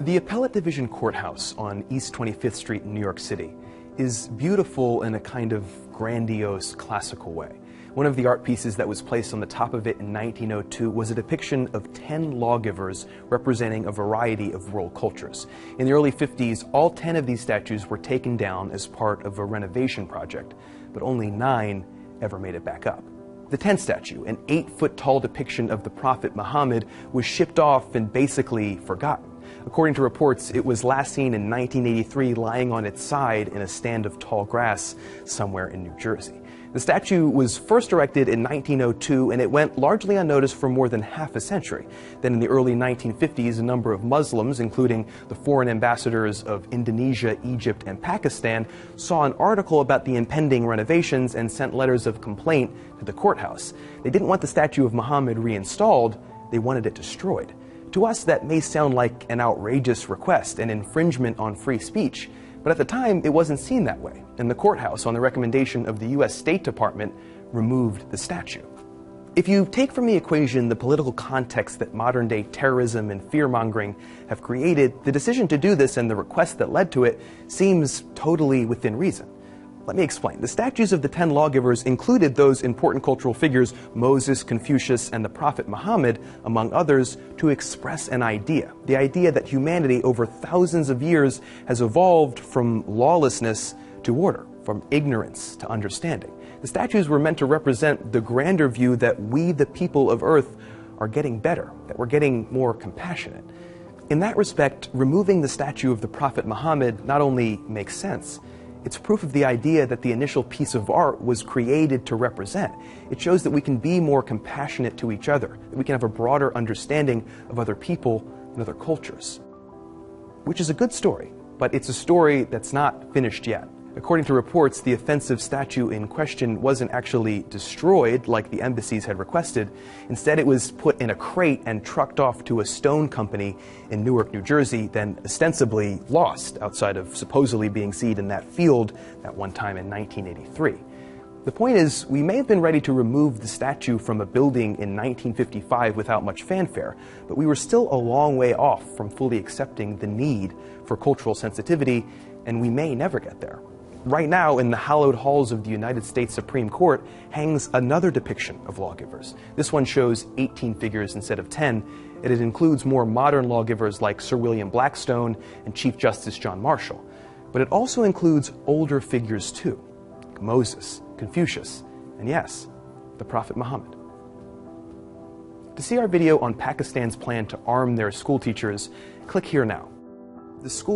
The Appellate Division Courthouse on East 25th Street in New York City is beautiful in a kind of grandiose, classical way. One of the art pieces that was placed on the top of it in 1902 was a depiction of 10 lawgivers representing a variety of world cultures. In the early 50s, all 10 of these statues were taken down as part of a renovation project, but only 9 ever made it back up. The 10th statue, an 8-foot-tall depiction of the Prophet Muhammad, was shipped off and basically forgotten. According to reports, it was last seen in 1983 lying on its side in a stand of tall grass somewhere in New Jersey. The statue was first erected in 1902, and it went largely unnoticed for more than half a century. Then in the early 1950s, a number of Muslims, including the foreign ambassadors of Indonesia, Egypt, and Pakistan, saw an article about the impending renovations and sent letters of complaint to the courthouse. They didn't want the statue of Muhammad reinstalled, they wanted it destroyed. To us, that may sound like an outrageous request, an infringement on free speech, but at the time, it wasn't seen that way, and the courthouse, on the recommendation of the U.S. State Department, removed the statue. If you take from the equation the political context that modern-day terrorism and fear-mongering have created, the decision to do this and the request that led to it seems totally within reason. Let me explain. The statues of the 10 lawgivers included those important cultural figures, Moses, Confucius, and the Prophet Muhammad, among others, to express an idea. The idea that humanity over thousands of years has evolved from lawlessness to order, from ignorance to understanding. The statues were meant to represent the grander view that we, the people of Earth, are getting better, that we're getting more compassionate. In that respect, removing the statue of the Prophet Muhammad not only makes sense, it's proof of the idea that the initial piece of art was created to represent. It shows that we can be more compassionate to each other, that we can have a broader understanding of other people and other cultures. Which is a good story, but it's a story that's not finished yet. According to reports, the offensive statue in question wasn't actually destroyed like the embassies had requested. Instead, it was put in a crate and trucked off to a stone company in Newark, New Jersey, then ostensibly lost outside of supposedly being seen in that field at one time in 1983. The point is, we may have been ready to remove the statue from a building in 1955 without much fanfare, but we were still a long way off from fully accepting the need for cultural sensitivity, and we may never get there. Right now, in the hallowed halls of the United States Supreme Court, hangs another depiction of lawgivers. This one shows 18 figures instead of 10, and it includes more modern lawgivers like Sir William Blackstone and Chief Justice John Marshall. But it also includes older figures too, like Moses, Confucius, and yes, the Prophet Muhammad. To see our video on Pakistan's plan to arm their school teachers, click here now. The school